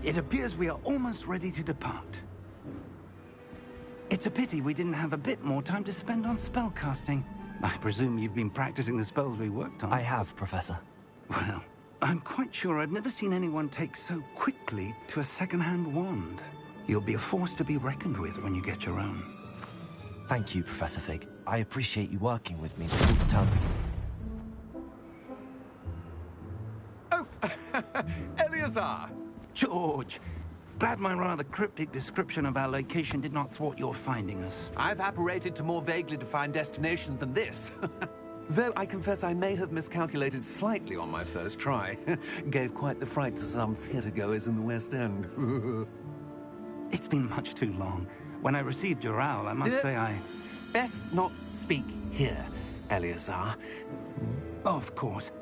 It appears we are almost ready to depart. It's a pity we didn't have a bit more time to spend on spellcasting. I presume you've been practicing the spells we worked on. I have, Professor. Well, I'm quite sure I've never seen anyone take so quickly to a second-hand wand. You'll be a force to be reckoned with when you get your own. Thank you, Professor Fig. I appreciate you working with me before the term begins. Oh, Eleazar! George! Glad my rather cryptic description of our location did not thwart your finding us. I've apparated to more vaguely defined destinations than this. Though I confess I may have miscalculated slightly on my first try. Gave quite the fright to some theatre-goers in the West End. It's been much too long. When I received your owl, I must say I... Best not speak here, Eleazar. Of course.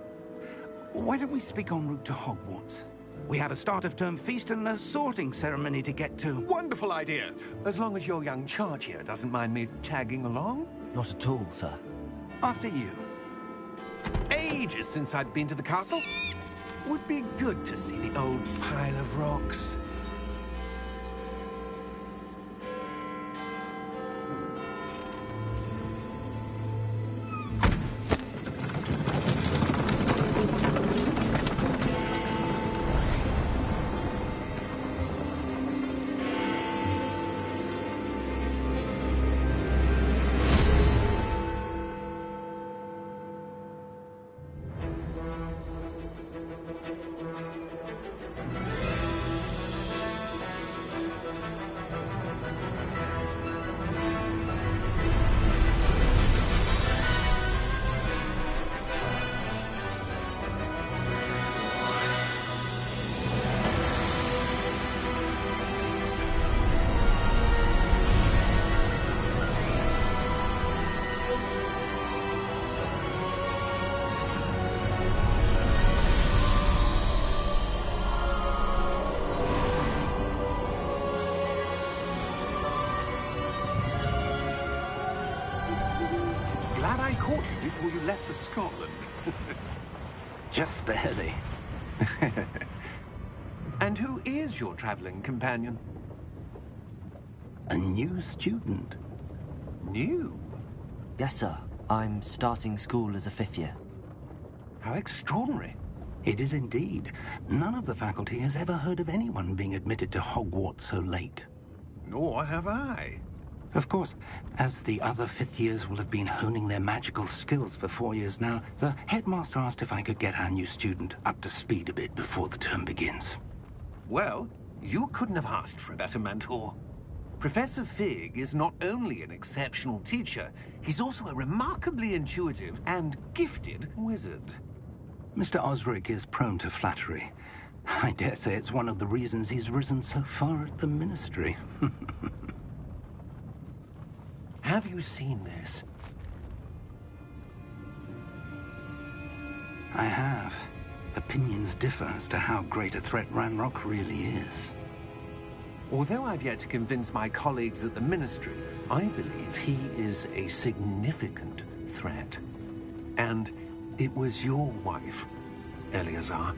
Why don't we speak en route to Hogwarts? We have a start-of-term feast and a sorting ceremony to get to. Wonderful idea! As long as your young charge here doesn't mind me tagging along. Not at all, sir. After you. Ages since I'd been to the castle. Would be good to see the old pile of rocks. Glad I caught you before you left for Scotland. Just barely. And who is your traveling companion? A new student. New? Yes, sir. I'm starting school as a 5th year. How extraordinary. It is indeed. None of the faculty has ever heard of anyone being admitted to Hogwarts so late. Nor have I. Of course, as the other 5th years will have been honing their magical skills for 4 years now, the headmaster asked if I could get our new student up to speed a bit before the term begins. Well, you couldn't have asked for a better mentor. Professor Fig is not only an exceptional teacher, he's also a remarkably intuitive and gifted wizard. Mr. Osric is prone to flattery. I dare say it's one of the reasons he's risen so far at the Ministry. Have you seen this? I have. Opinions differ as to how great a threat Ranrock really is. Although I've yet to convince my colleagues at the Ministry, I believe he is a significant threat. And it was your wife, Eleazar,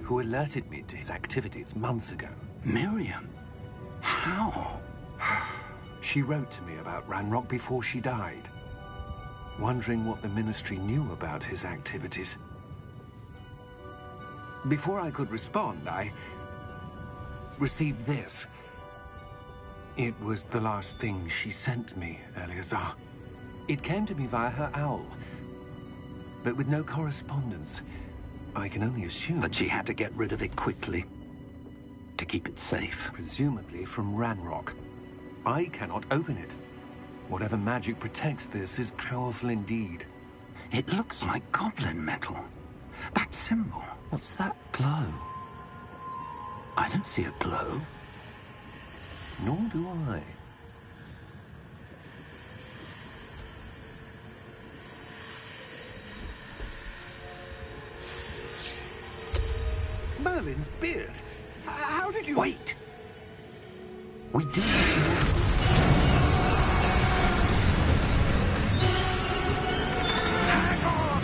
who alerted me to his activities months ago. Miriam? How? She wrote to me about Ranrock before she died, wondering what the Ministry knew about his activities. Before I could respond, I received this. It was the last thing she sent me, Eleazar. It came to me via her owl, but with no correspondence. I can only assume That she had to get rid of it quickly, to keep it safe. presumably from Ranrock. I cannot open it. Whatever magic protects this is powerful indeed. It looks like goblin metal. That symbol. What's that glow? I don't see a glow. Nor do I. Merlin's beard. How did you... Wait! We do... Hang on!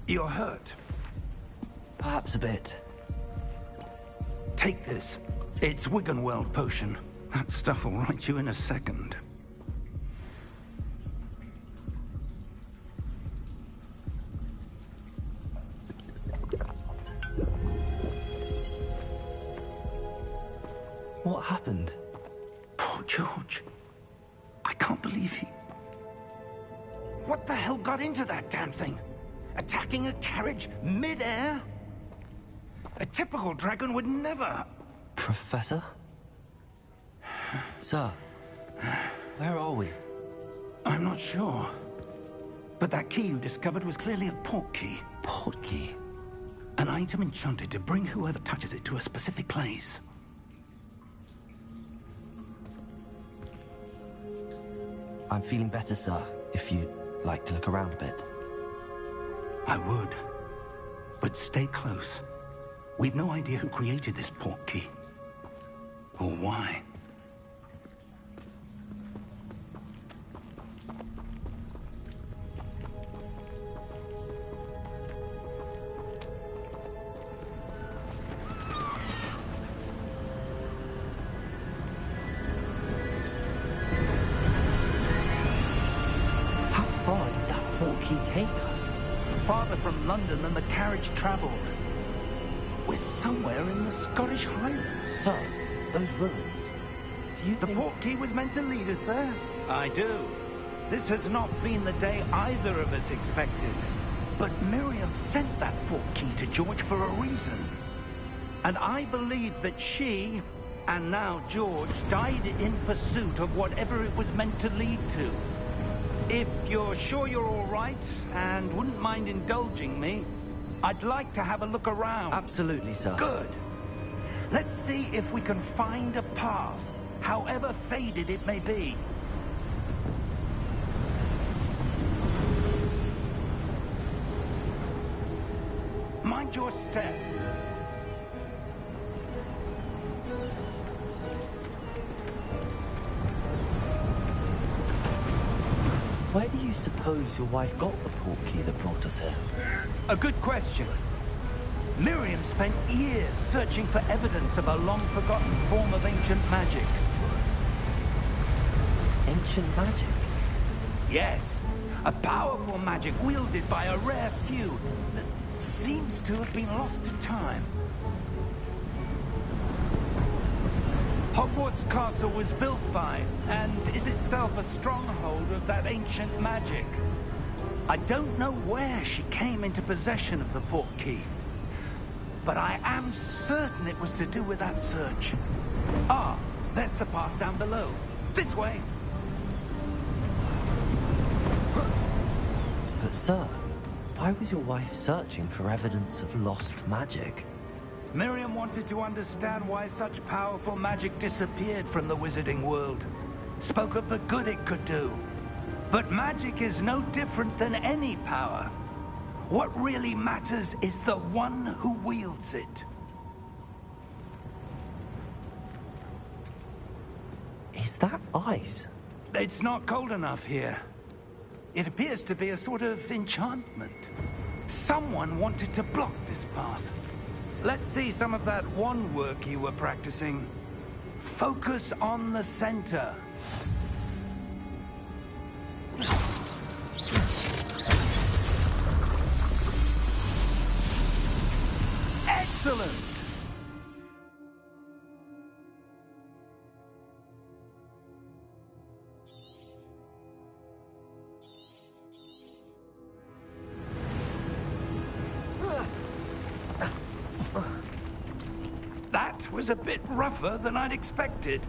You're hurt. Perhaps a bit. Take this. It's Wiggenweld potion. That stuff will right you in a second. What happened? Poor George. I can't believe he... What the hell got into that damn thing? Attacking a carriage mid-air? A typical dragon would never... Professor? Sir, where are we? I'm not sure. But that key you discovered was clearly a port key. Port key? An item enchanted to bring whoever touches it to a specific place. I'm feeling better, sir, if you'd like to look around a bit. I would. But stay close. We've no idea who created this port key. Or why. How far did that port key take us? Farther from London than the carriage traveled. We're somewhere in the Scottish Highlands. Sir, those ruins. Do you The think... port key was meant to lead us there? I do. This has not been the day either of us expected. But Miriam sent that port key to George for a reason. And I believe that she, and now George, died in pursuit of whatever it was meant to lead to. If you're sure you're all right, and wouldn't mind indulging me, I'd like to have a look around. Absolutely, sir. Good. Let's see if we can find a path, however faded it may be. Mind your step. Where do you suppose your wife got the port key that brought us here? A good question. Miriam spent years searching for evidence of a long-forgotten form of ancient magic. Ancient magic? Yes, a powerful magic wielded by a rare few that seems to have been lost to time. Hogwarts Castle was built by, and is itself a stronghold of that ancient magic. I don't know where she came into possession of the port key, but I am certain it was to do with that search. Ah, there's the path down below. This way. But sir, why was your wife searching for evidence of lost magic? Miriam wanted to understand why such powerful magic disappeared from the wizarding world. Spoke of the good it could do. But magic is no different than any power. What really matters is the one who wields it. Is that ice? It's not cold enough here. It appears to be a sort of enchantment. Someone wanted to block this path. Let's see some of that wand work you were practicing. Focus on the center. Excellent! That was a bit rougher than I'd expected.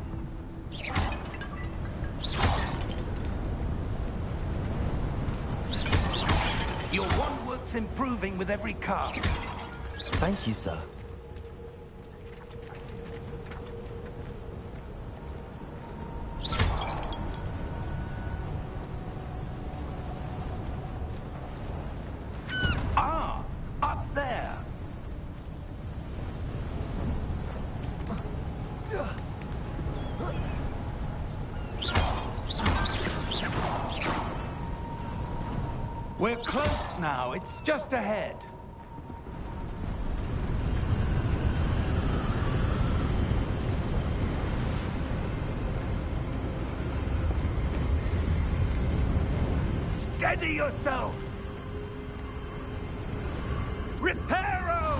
Your wand work's improving with every cast. Thank you, sir. Ah, up there. We're close now. It's just ahead. Steady yourself! Reparo!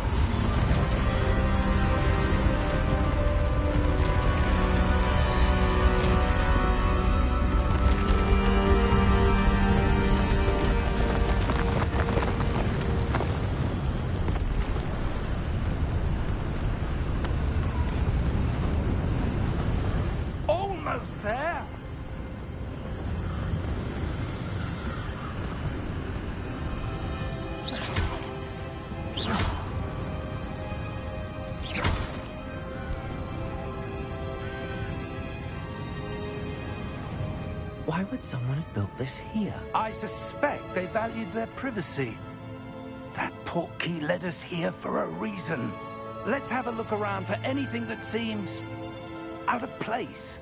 Almost there! Why would someone have built this here? I suspect they valued their privacy. That portkey led us here for a reason. Let's have a look around for anything that seems out of place.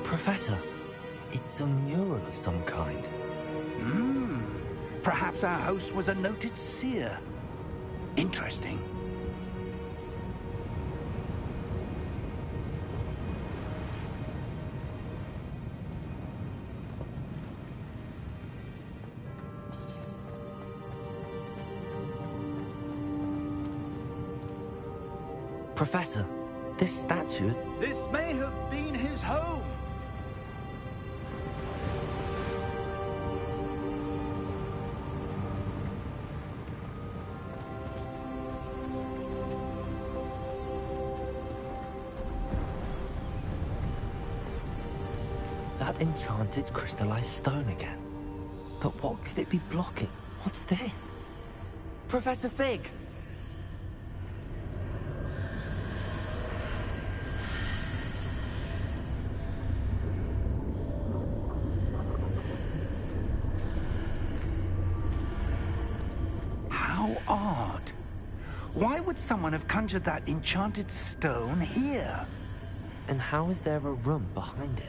Professor, it's a mural of some kind. Perhaps our host was a noted seer. Interesting. Professor, this statue... This may have been his home. That enchanted crystallized stone again. But what could it be blocking? What's this? Professor Fig! How odd. Why would someone have conjured that enchanted stone here? And how is there a room behind it?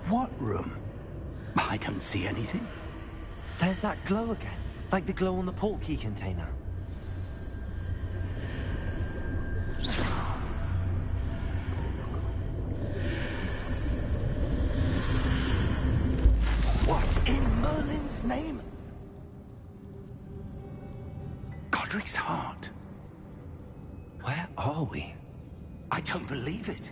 What room? I don't see anything. There's that glow again, like the glow on the portkey container. What in Merlin's name? Godric's heart. Where are we? I don't believe it.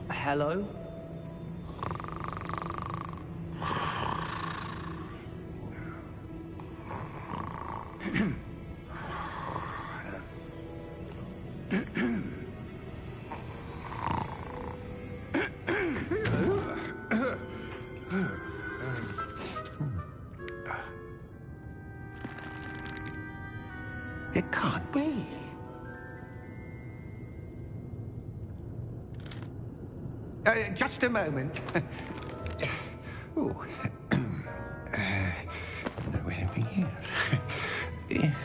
Hello? It can't be. Just a moment. Oh. No anything here.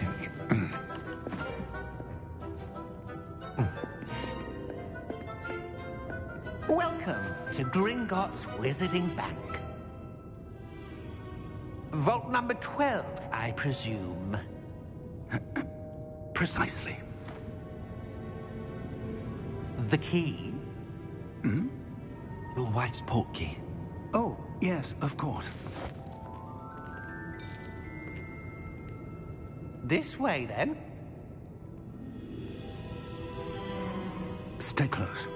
Welcome to Gringotts Wizarding Bank. Vault number 12, I presume. Precisely. The key? Your wife's portkey. Oh, yes, of course. This way, then. Stay close.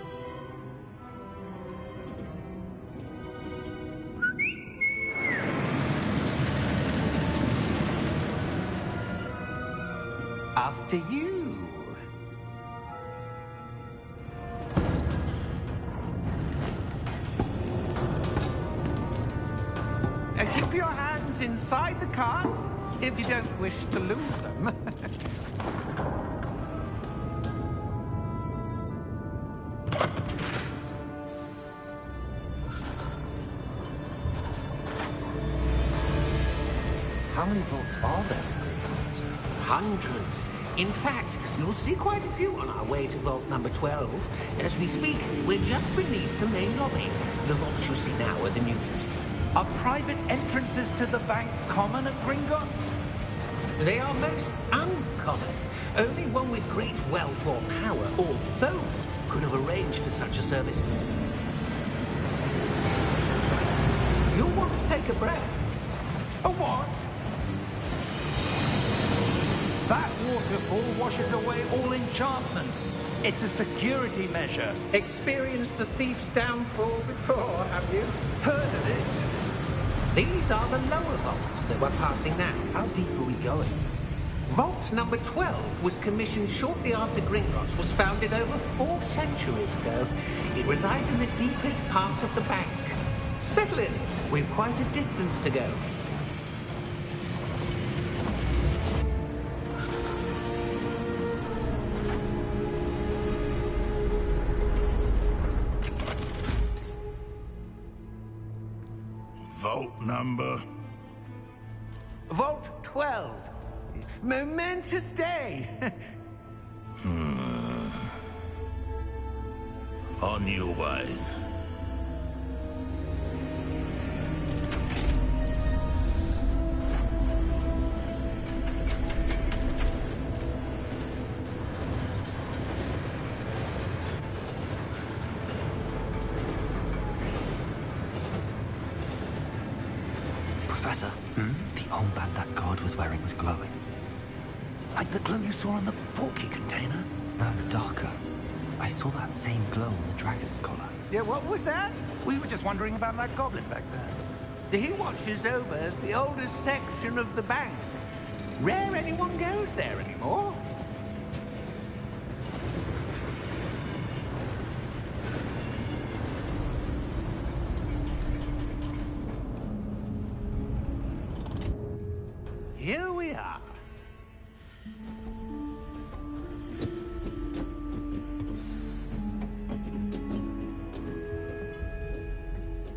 After you. Keep your hands inside the cart if you don't wish to lose them. How many vaults are there in Gringotts? Hundreds. In fact, you'll see quite a few on our way to vault number 12. As we speak, we're just beneath the main lobby. The vaults you see now are the newest. Are private entrances to the bank common at Gringotts? They are most uncommon. Only one with great wealth or power, or both, could have arranged for such a service. You'll want to take a breath. A what? That waterfall washes away all enchantments. It's a security measure. Experienced the thief's downfall before, have you? Heard of it? These are the lower vaults that we're passing now. How deep are we going? Vault number 12 was commissioned shortly after Gringotts was founded over 4 centuries ago. It resides in the deepest part of the bank. Settle in. We've quite a distance to go. Vault number? Vault 12. Momentous day. On your way. Professor, the armband that guard was wearing was glowing. Like the glow you saw on the porky container? No, darker. I saw that same glow on the dragon's collar. Yeah, what was that? We were just wondering about that goblin back there. He watches over the oldest section of the bank. Rare anyone goes there anymore. Here we are.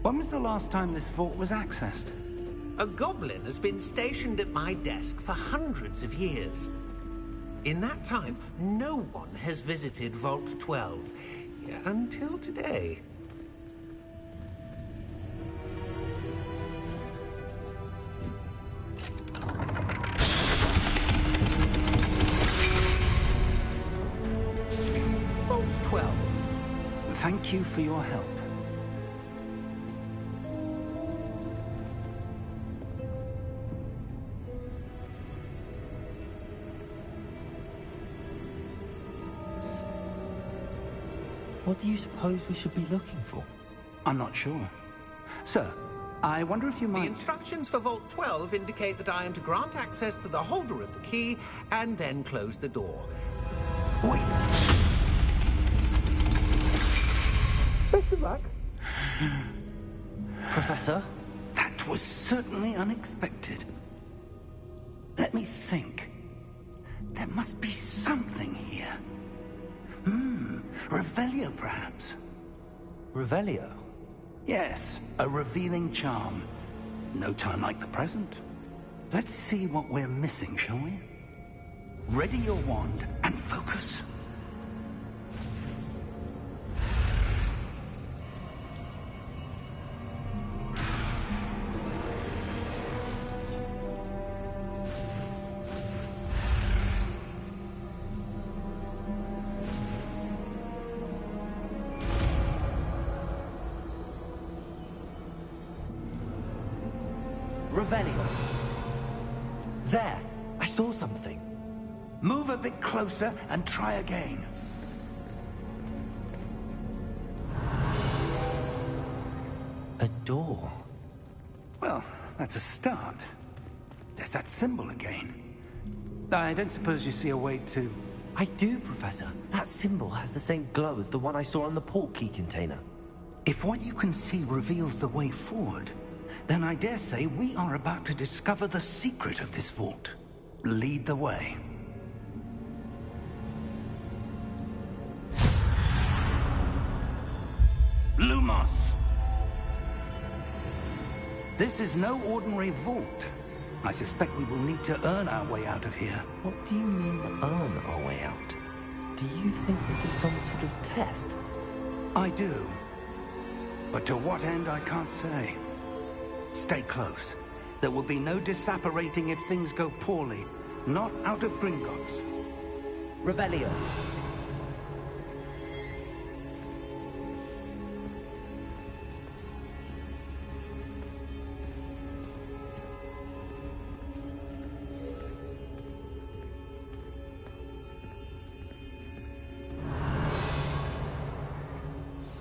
When was the last time this vault was accessed? A goblin has been stationed at my desk for hundreds of years. In that time, no one has visited Vault 12. Until today. Vault 12. Thank you for your help. What do you suppose we should be looking for? I'm not sure. Sir, I wonder if you The might... instructions for Vault 12 indicate that I am to grant access to the holder of the key and then close the door. Wait! Best of luck. Professor? That was certainly unexpected. Let me think. There must be something here. Revelio, perhaps? Revelio? Yes, a revealing charm. No time like the present. Let's see what we're missing, shall we? Ready your wand and focus. Revelio. There! I saw something. Move a bit closer and try again. A door. Well, that's a start. There's that symbol again. I don't suppose you see a way to... I do, Professor. That symbol has the same glow as the one I saw on the port key container. If what you can see reveals the way forward, then I dare say we are about to discover the secret of this vault. Lead the way. Lumos! This is no ordinary vault. I suspect we will need to earn our way out of here. What do you mean, earn our way out? Do you think this is some sort of test? I do. But to what end, I can't say. Stay close. There will be no disapparating if things go poorly. Not out of Gringotts. Revelio.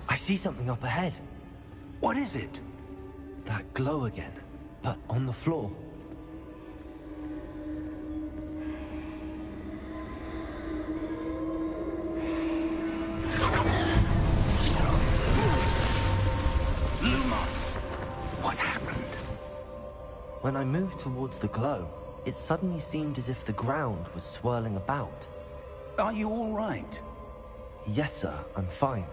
I see something up ahead. What is it? That glow again, but on the floor. Lumos! What happened? When I moved towards the glow, it suddenly seemed as if the ground was swirling about. Are you all right? Yes, sir, I'm fine.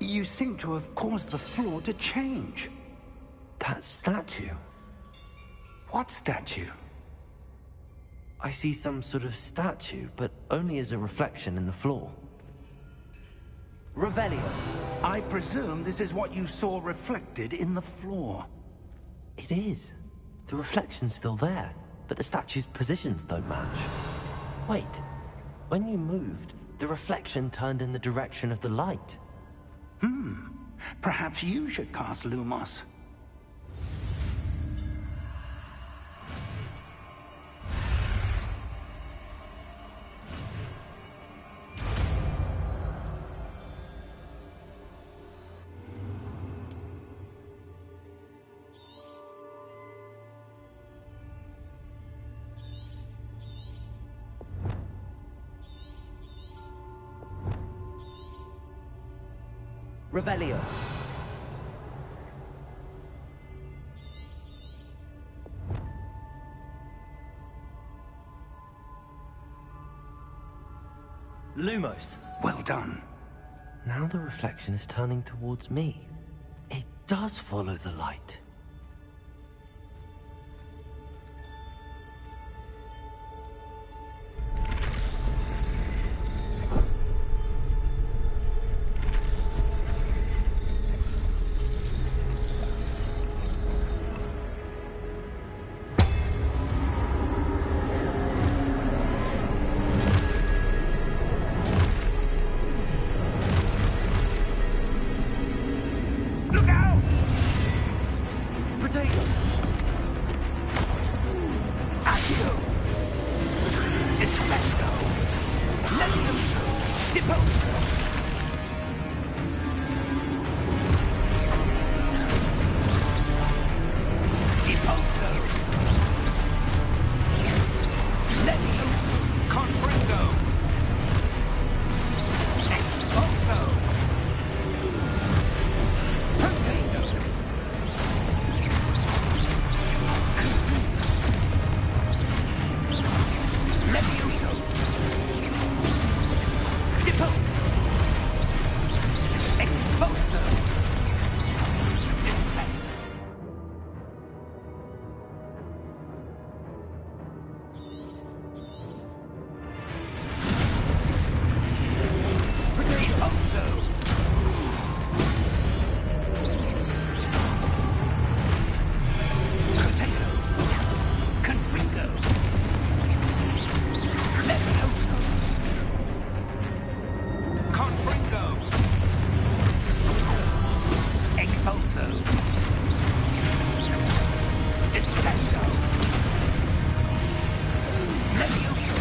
You seem to have caused the floor to change. That statue. What statue? I see some sort of statue, but only as a reflection in the floor. Revelio. I presume this is what you saw reflected in the floor. It is. The reflection's still there, but the statue's positions don't match. Wait. When you moved, the reflection turned in the direction of the light. Perhaps you should cast Lumos. Revelio. Lumos. Well done. Now the reflection is turning towards me. It does follow the light. Look out! Potato! Accio! Defendo! Levioso! Deposo! Deposo! Levioso! Confringo! Expulso! Potato! Levioso! Deposo! Expulso! Descend! Deposo! Potato! Confringo! Levioso! Confringo! Expulso! Descendo! Levioso!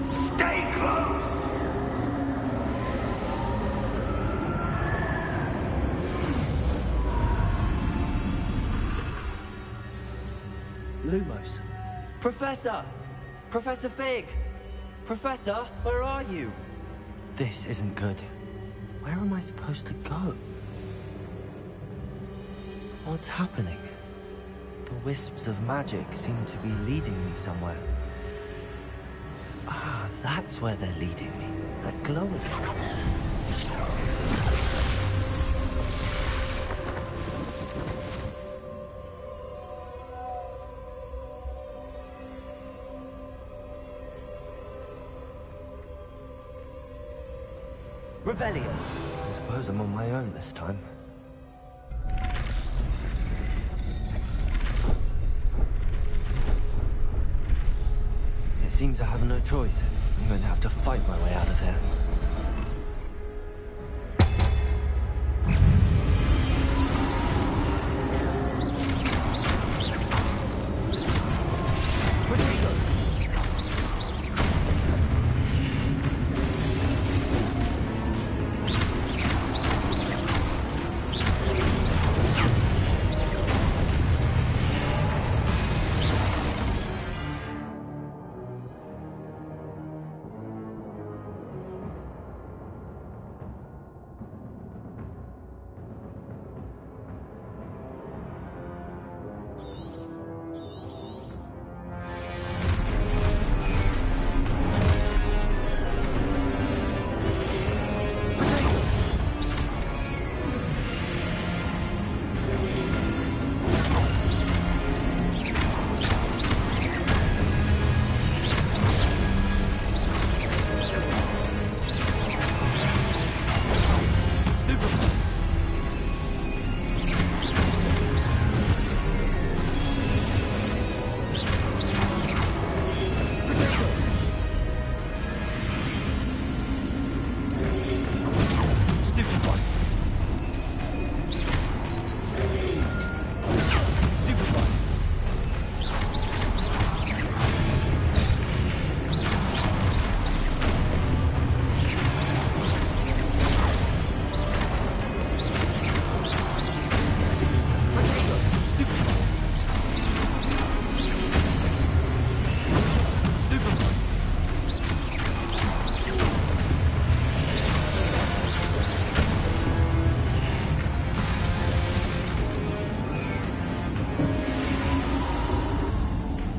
Stay close! Lumos. Professor! Professor Fig! Professor, where are you? This isn't good. Where am I supposed to go? What's happening? The wisps of magic seem to be leading me somewhere. Ah, that's where they're leading me. That glow again. Revelio. I suppose I'm on my own this time. It seems I have no choice. I'm going to have to fight my way out of here.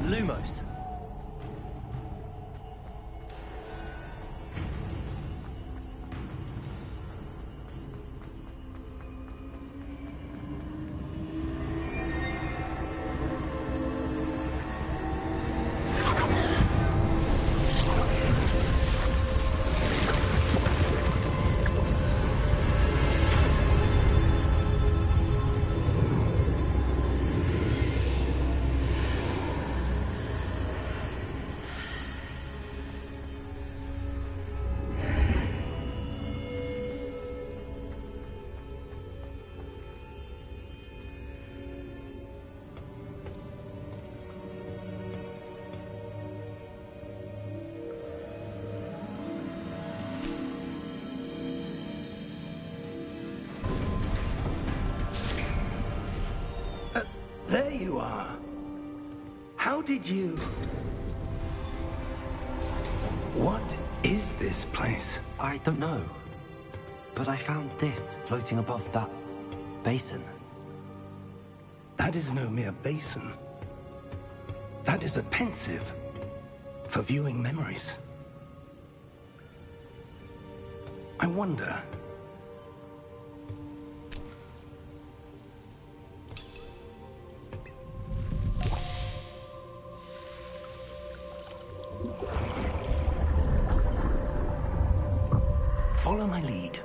Lumos. There you are. How did you... What is this place? I don't know. But I found this floating above that basin. That is no mere basin. That is a pensive for viewing memories. I wonder... Follow my lead.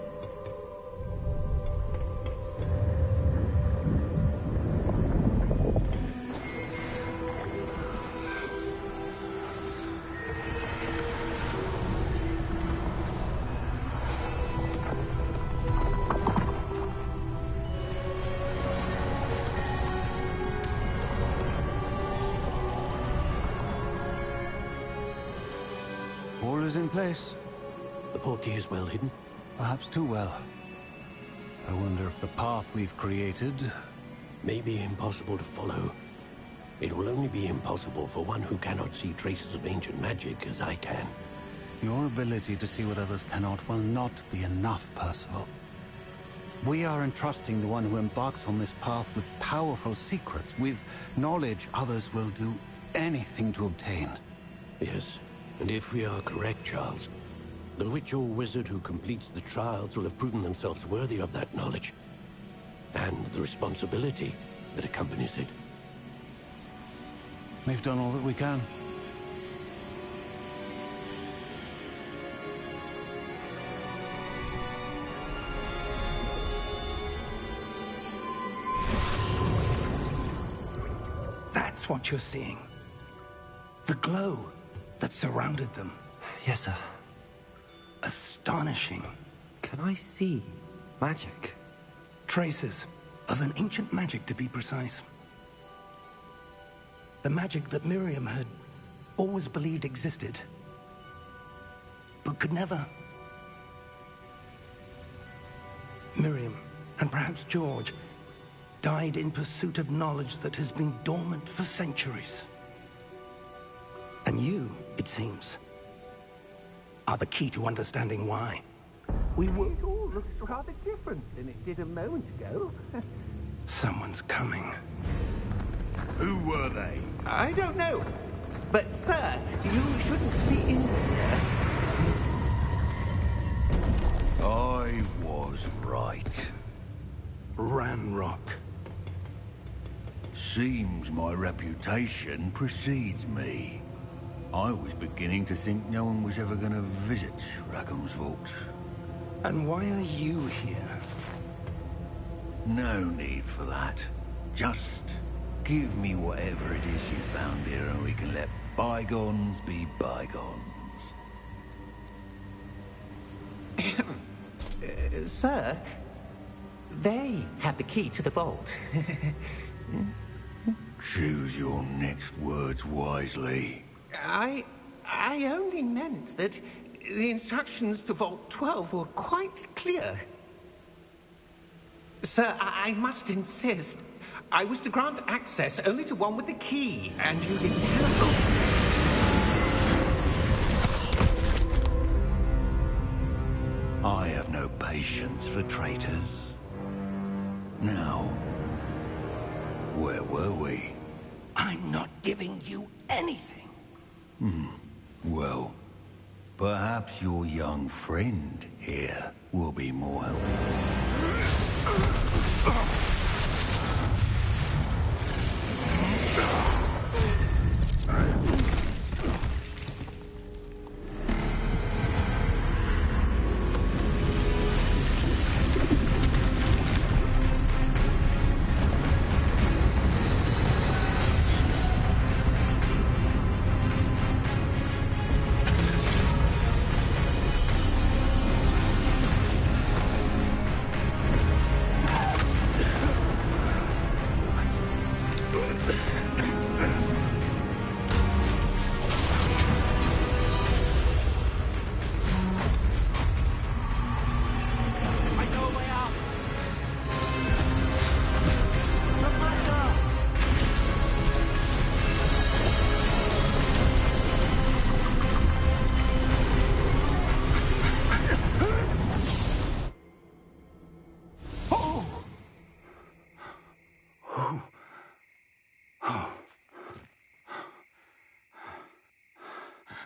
All is in place. The portkey is well hidden. Perhaps too well. I wonder if the path we've created... May be impossible to follow. It will only be impossible for one who cannot see traces of ancient magic as I can. Your ability to see what others cannot will not be enough, Percival. We are entrusting the one who embarks on this path with powerful secrets, with knowledge others will do anything to obtain. Yes, And if we are correct, Charles, the witch or wizard who completes the trials will have proven themselves worthy of that knowledge. And the responsibility that accompanies it. We've done all that we can. That's what you're seeing. The glow that surrounded them. Yes, sir. Astonishing. Can I see magic? Traces of an ancient magic, to be precise. The magic that Miriam had always believed existed, but could never. Miriam, and perhaps George, died in pursuit of knowledge that has been dormant for centuries. And you, it seems, are the key to understanding why. We were... It all looks rather different than it did a moment ago. Someone's coming. Who were they? I don't know. But, sir, you shouldn't be in here. I was right. Ranrock. Seems my reputation precedes me. I was beginning to think no one was ever going to visit Rackham's vault. And why are you here? No need for that. Just give me whatever it is you found here and we can let bygones be bygones. Sir, they have the key to the vault. Choose your next words wisely. I only meant that the instructions to Vault 12 were quite clear. Sir, I must insist. I was to grant access only to one with the key, and you didn't have... I have no patience for traitors. Now, where were we? I'm not giving you anything. Well, perhaps your young friend here will be more helpful.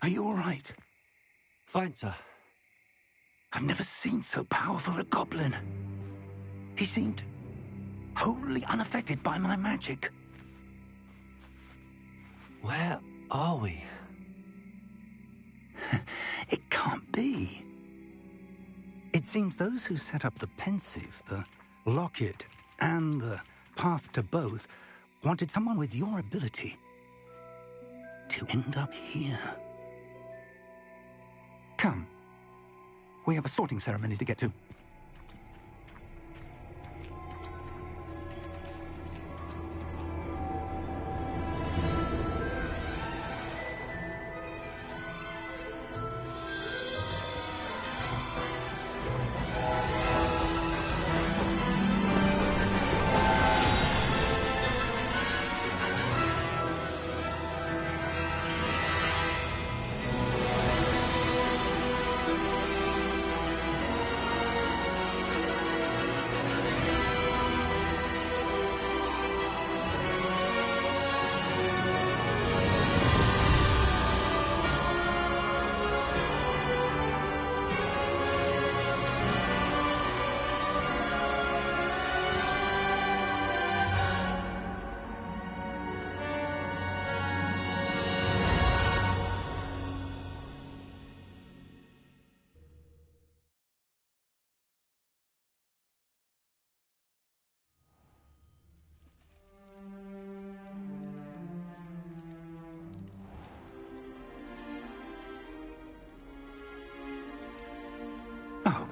Are you all right? Fine, sir. I've never seen so powerful a goblin. He seemed wholly unaffected by my magic. Where are we? It can't be. It seems those who set up the pensive, the locket, and the path to both wanted someone with your ability to end up here. Come. We have a sorting ceremony to get to.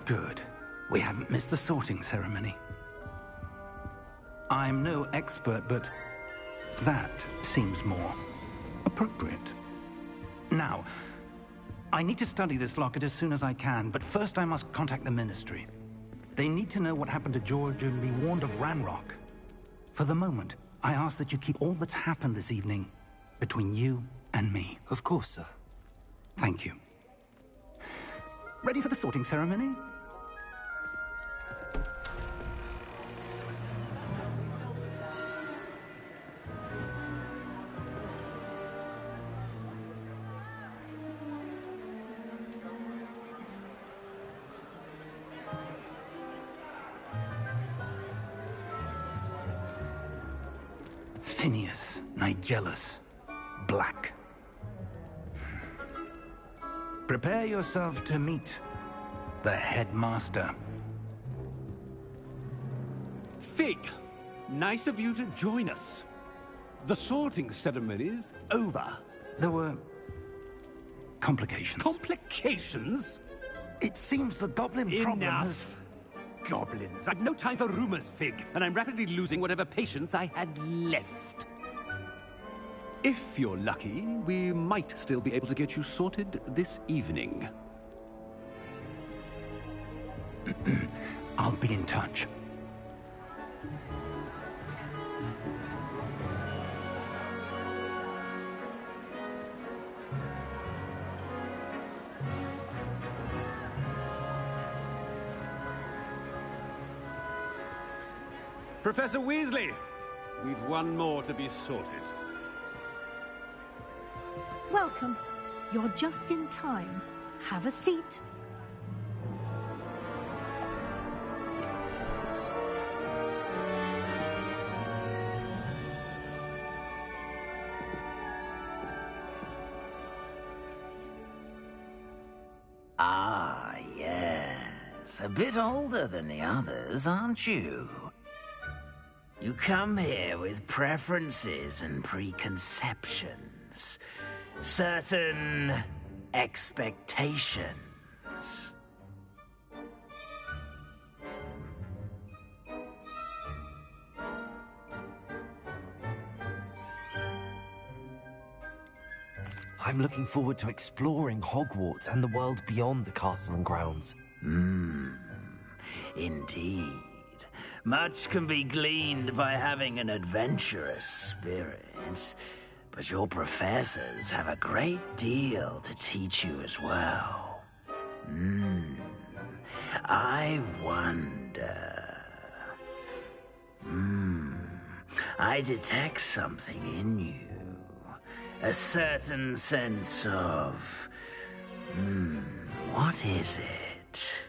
Good. We haven't missed the sorting ceremony. I'm no expert, but that seems more appropriate. Now, I need to study this locket as soon as I can, but first I must contact the Ministry. They need to know what happened to George and be warned of Ranrock. For the moment, I ask that you keep all that's happened this evening between you and me. Of course, sir. Thank you. Ready for the sorting ceremony? Phineas, Nigellus, Black. Prepare yourself to meet the headmaster. Fig, nice of you to join us. The sorting ceremony's over. There were complications. Complications? It seems the goblin problem has... Enough. Goblins. I've no time for rumors, Fig, and I'm rapidly losing whatever patience I had left. If you're lucky, we might still be able to get you sorted this evening. I'll be in touch. Professor Weasley, we've one more to be sorted. Welcome. You're just in time. Have a seat. Ah, yes. A bit older than the others, aren't you? You come here with preferences and preconceptions. Certain expectations. I'm looking forward to exploring Hogwarts and the world beyond the castle and grounds. Indeed. Much can be gleaned by having an adventurous spirit. But your professors have a great deal to teach you as well. I wonder... I detect something in you. A certain sense of... what is it?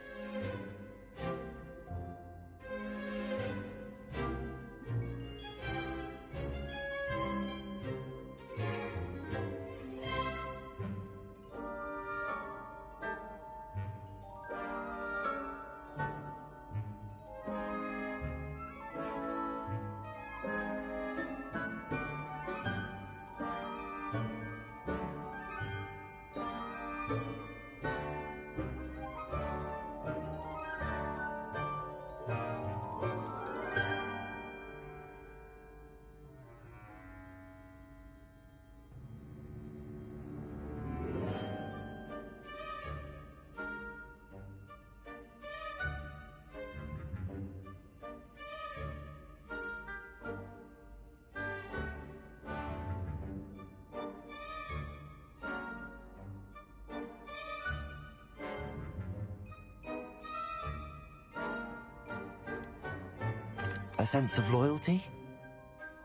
A sense of loyalty?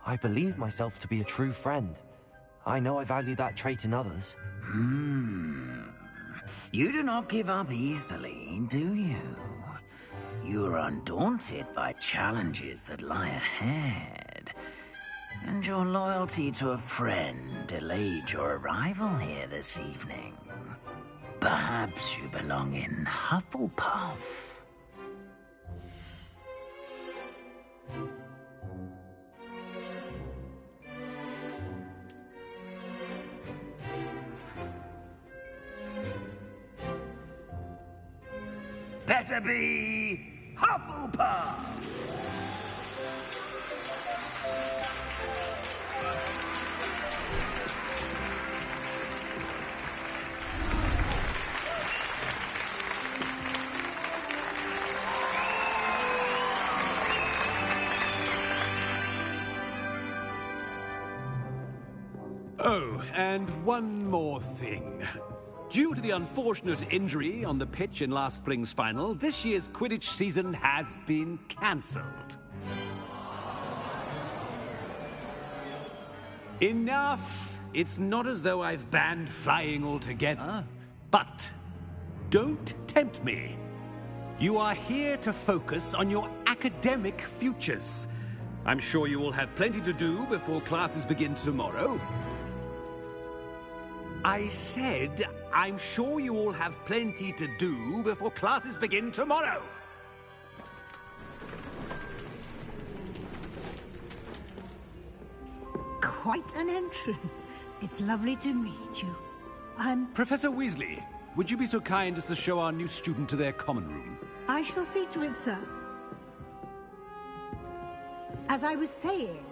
I believe myself to be a true friend. I know I value that trait in others. You do not give up easily, do you? You are undaunted by challenges that lie ahead. And your loyalty to a friend delayed your arrival here this evening. Perhaps you belong in Hufflepuff. better be Hufflepuff! Oh, and one more thing. Due to the unfortunate injury on the pitch in last spring's final, this year's Quidditch season has been cancelled. Enough! It's not as though I've banned flying altogether. But don't tempt me. You are here to focus on your academic futures. I'm sure you will have plenty to do before classes begin tomorrow. I said, I'm sure you all have plenty to do before classes begin tomorrow. Quite an entrance. It's lovely to meet you. Professor Weasley, would you be so kind as to show our new student to their common room? I shall see to it, sir. As I was saying,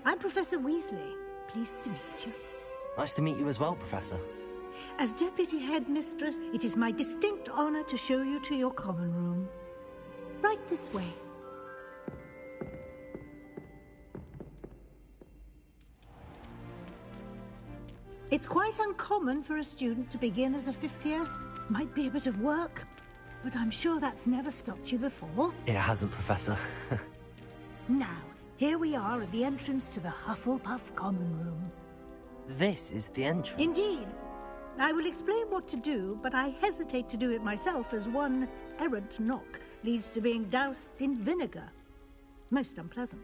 I'm Professor Weasley. Pleased to meet you. Nice to meet you as well, Professor. As Deputy Headmistress, it is my distinct honor to show you to your common room. Right this way. It's quite uncommon for a student to begin as a fifth year. Might be a bit of work, but I'm sure that's never stopped you before. It hasn't, Professor. Now, here we are at the entrance to the Hufflepuff common room. This is the entrance? Indeed. I will explain what to do, but I hesitate to do it myself as one errant knock leads to being doused in vinegar. Most unpleasant.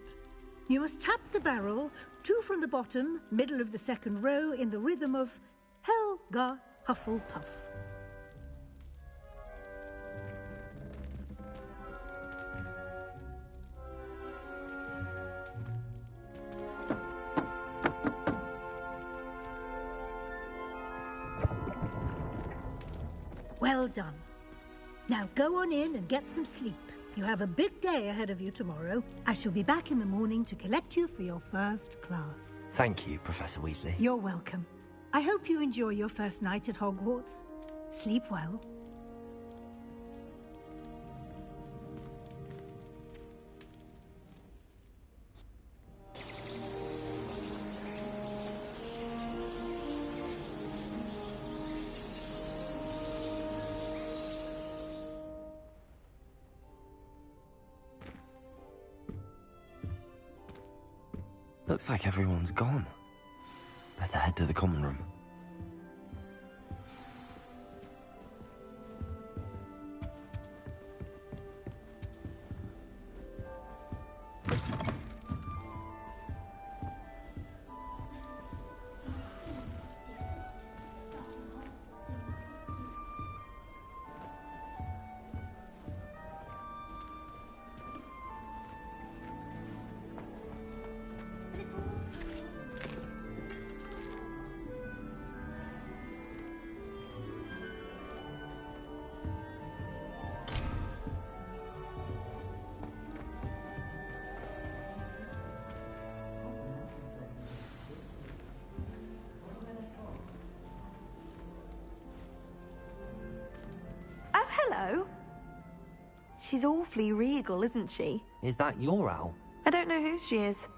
You must tap the barrel, 2 from the bottom, middle of the second row, in the rhythm of Helga Hufflepuff. Well done. Now go on in and get some sleep. You have a big day ahead of you tomorrow. I shall be back in the morning to collect you for your first class. Thank you, Professor Weasley. You're welcome. I hope you enjoy your first night at Hogwarts. Sleep well. Looks like everyone's gone. Better head to the common room. Hello. She's awfully regal, isn't she? Is that your owl? I don't know who she is.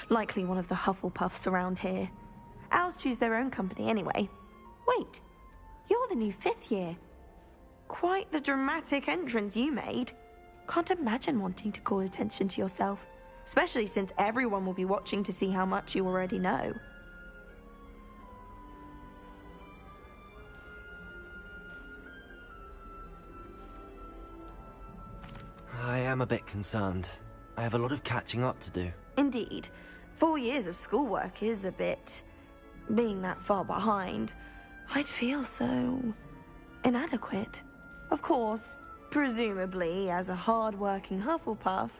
Likely one of the Hufflepuffs around here. Owls choose their own company anyway. Wait, you're the new 5th year. Quite the dramatic entrance you made. Can't imagine wanting to call attention to yourself, especially since everyone will be watching to see how much you already know. I am a bit concerned. I have a lot of catching up to do. Indeed. 4 years of schoolwork is a bit... being that far behind, I'd feel so... inadequate. Of course, presumably, as a hard-working Hufflepuff,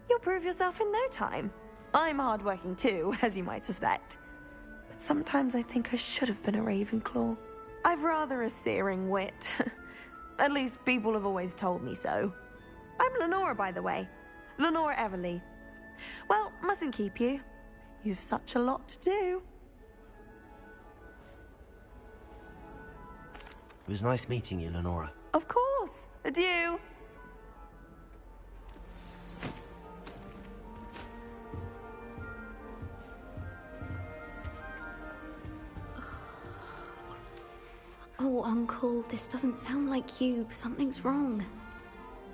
you'll prove yourself in no time. I'm hard-working too, as you might suspect. But sometimes I think I should have been a Ravenclaw. I've rather a searing wit. At least people have always told me so. I'm Lenora, by the way. Lenora Everly. Well, mustn't keep you. You've such a lot to do. It was nice meeting you, Lenora. Of course. Adieu. Oh, Uncle, this doesn't sound like you. Something's wrong.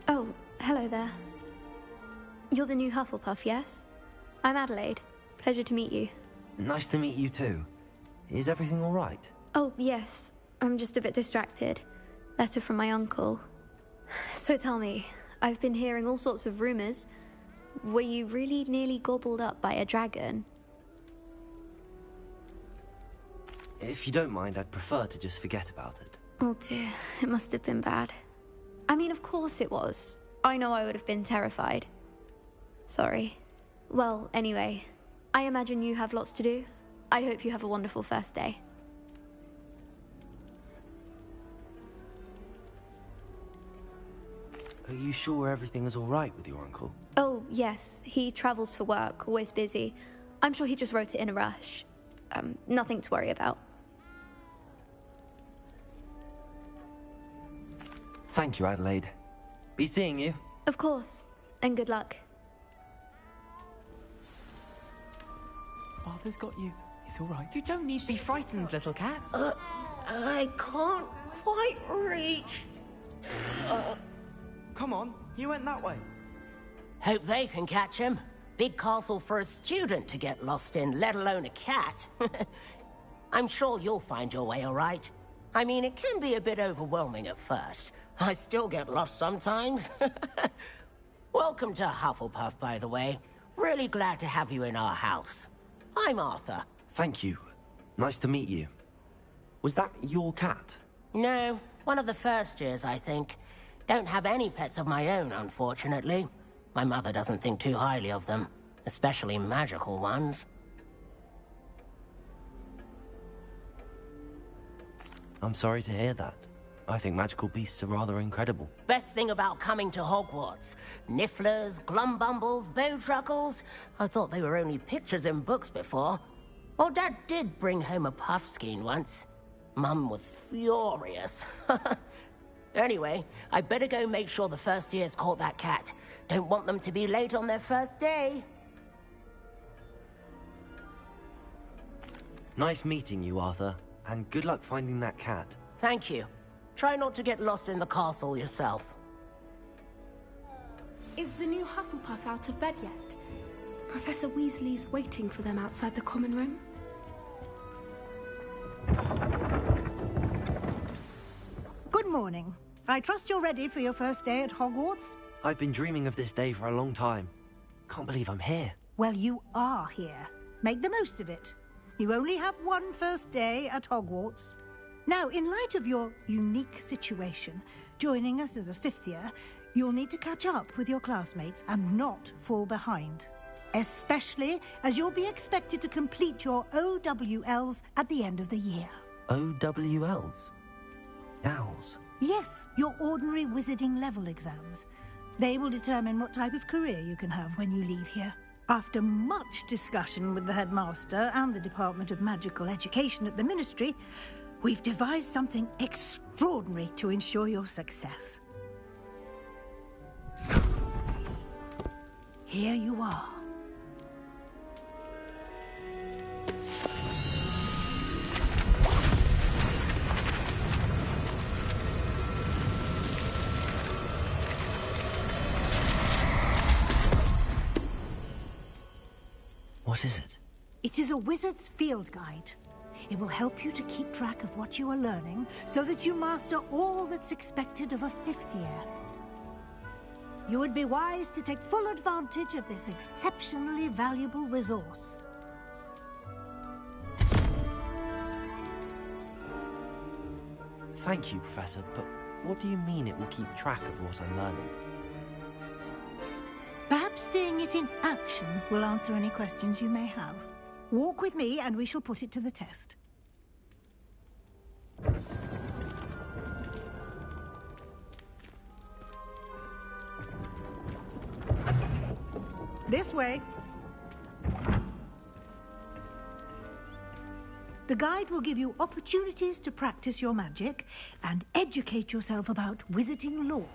Oh, hello there. You're the new Hufflepuff, yes? I'm Adelaide. Pleasure to meet you. Nice to meet you too. Is everything all right? Oh, yes. I'm just a bit distracted. Letter from my uncle. So tell me, I've been hearing all sorts of rumors. Were you really nearly gobbled up by a dragon? If you don't mind, I'd prefer to just forget about it. Oh dear, it must have been bad. I mean, of course it was. I know I would have been terrified. Sorry. Well, anyway, I imagine you have lots to do. I hope you have a wonderful first day. Are you sure everything is all right with your uncle? Oh, yes. He travels for work, always busy. I'm sure he just wrote it in a rush. Nothing to worry about. Thank you, Adelaide. Be seeing you. Of course. And good luck. Arthur's got you. It's all right. You don't need to be frightened, little cat. I can't quite reach. Come on, you went that way. Hope they can catch him. Big castle for a student to get lost in, let alone a cat. I'm sure you'll find your way all right. I mean, it can be a bit overwhelming at first. I still get lost sometimes. Welcome to Hufflepuff, by the way. Really glad to have you in our house. I'm Arthur. Thank you. Nice to meet you. Was that your cat? No, one of the first years, I think. Don't have any pets of my own, unfortunately. My mother doesn't think too highly of them, especially magical ones. I'm sorry to hear that. I think magical beasts are rather incredible. Best thing about coming to Hogwarts. Nifflers, Glumbumbles, Bowtruckles. I thought they were only pictures in books before. Well, Dad did bring home a Puffskein once. Mum was furious. Anyway, I better go make sure the first years caught that cat. Don't want them to be late on their first day. Nice meeting you, Arthur. And good luck finding that cat. Thank you. Try not to get lost in the castle yourself. Is the new Hufflepuff out of bed yet? Professor Weasley's waiting for them outside the common room. Good morning. I trust you're ready for your first day at Hogwarts? I've been dreaming of this day for a long time. Can't believe I'm here. Well, you are here. Make the most of it. You only have one first day at Hogwarts. Now, in light of your unique situation, joining us as a fifth year, you'll need to catch up with your classmates and not fall behind. Especially as you'll be expected to complete your OWLs at the end of the year. OWLs? Owls? Yes, your ordinary wizarding level exams. They will determine what type of career you can have when you leave here. After much discussion with the headmaster and the Department of Magical Education at the Ministry, we've devised something extraordinary to ensure your success. Here you are. What is it? It is a wizard's field guide. It will help you to keep track of what you are learning so that you master all that's expected of a fifth year. You would be wise to take full advantage of this exceptionally valuable resource. Thank you, Professor, but what do you mean it will keep track of what I'm learning? Perhaps seeing it in action will answer any questions you may have. Walk with me and we shall put it to the test. This way. The guide will give you opportunities to practice your magic and educate yourself about wizarding lore.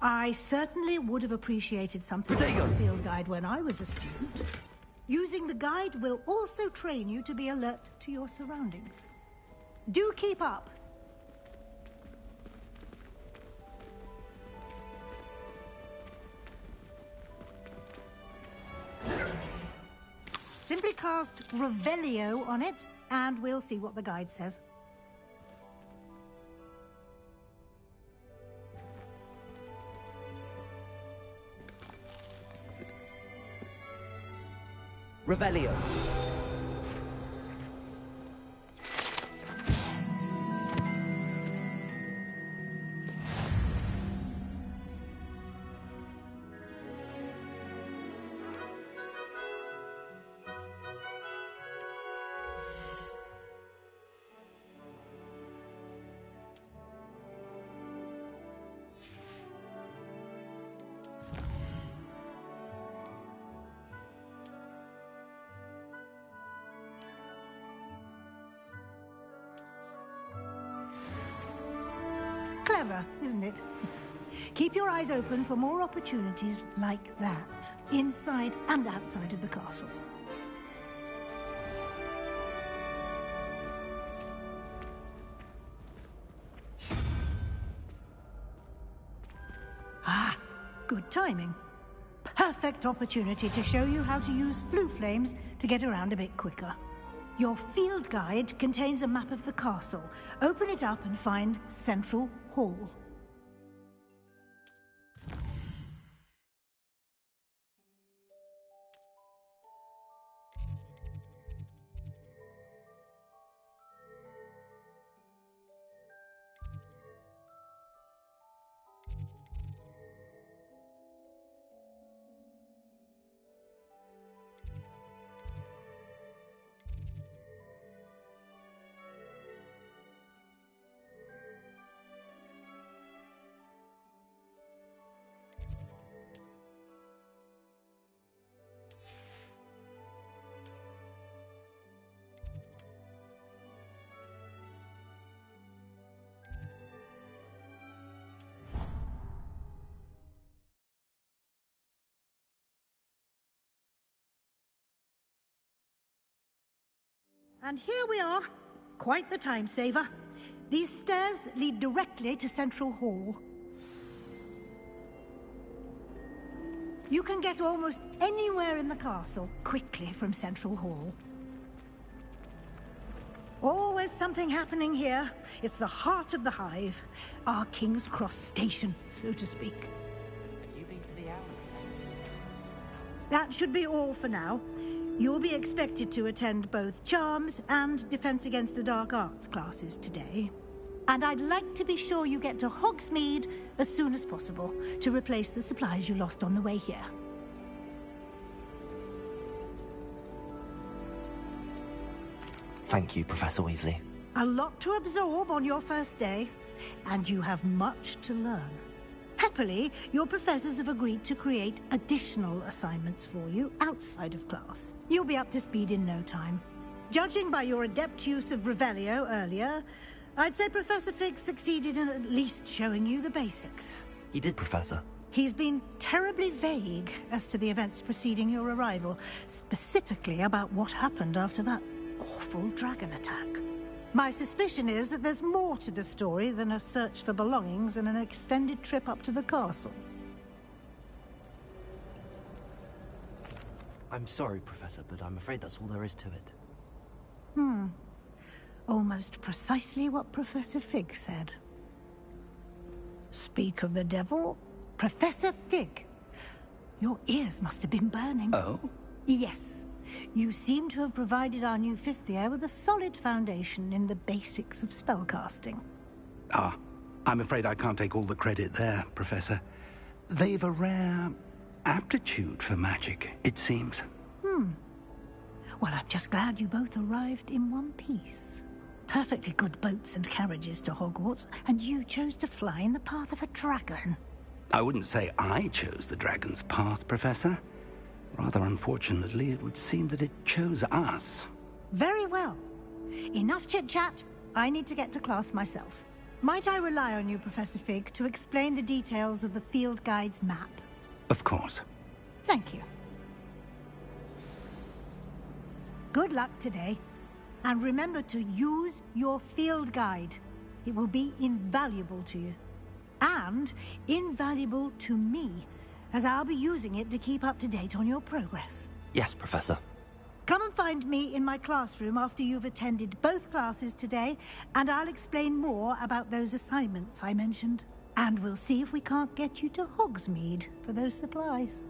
I certainly would have appreciated something like a field guide when I was a student. Using the guide will also train you to be alert to your surroundings. Do keep up. Simply cast Revelio on it, and we'll see what the guide says. Revelio. Clever, isn't it? Keep your eyes open for more opportunities like that, inside and outside of the castle. Ah, good timing. Perfect opportunity to show you how to use flue flames to get around a bit quicker. Your field guide contains a map of the castle. Open it up and find Central Hall. And here we are. Quite the time saver. These stairs lead directly to Central Hall. You can get almost anywhere in the castle quickly from Central Hall. Always something happening here. It's the heart of the hive. Our King's Cross station, so to speak. Have you been to the owl? That should be all for now. You'll be expected to attend both Charms and Defense Against the Dark Arts classes today. And I'd like to be sure you get to Hogsmeade as soon as possible to replace the supplies you lost on the way here. Thank you, Professor Weasley. A lot to absorb on your first day, and you have much to learn. Happily, your professors have agreed to create additional assignments for you outside of class. You'll be up to speed in no time. Judging by your adept use of Revelio earlier, I'd say Professor Fig succeeded in at least showing you the basics. He did, Professor. He's been terribly vague as to the events preceding your arrival, specifically about what happened after that awful dragon attack. My suspicion is that there's more to the story than a search for belongings and an extended trip up to the castle. I'm sorry, Professor, but I'm afraid that's all there is to it. Almost precisely what Professor Fig said. Speak of the devil, Professor Fig. Your ears must have been burning. Oh? Yes. You seem to have provided our new fifth year with a solid foundation in the basics of spellcasting. Ah, I'm afraid I can't take all the credit there, Professor. They've a rare aptitude for magic, it seems. Well, I'm just glad you both arrived in one piece. Perfectly good boats and carriages to Hogwarts, and you chose to fly in the path of a dragon. I wouldn't say I chose the dragon's path, Professor. Rather unfortunately, it would seem that it chose us. Very well. Enough chit-chat. I need to get to class myself. Might I rely on you, Professor Fig, to explain the details of the field guide's map? Of course. Thank you. Good luck today. And remember to use your field guide. It will be invaluable to you. And invaluable to me, as I'll be using it to keep up to date on your progress. Yes, Professor. Come and find me in my classroom after you've attended both classes today, and I'll explain more about those assignments I mentioned. And we'll see if we can't get you to Hogsmeade for those supplies.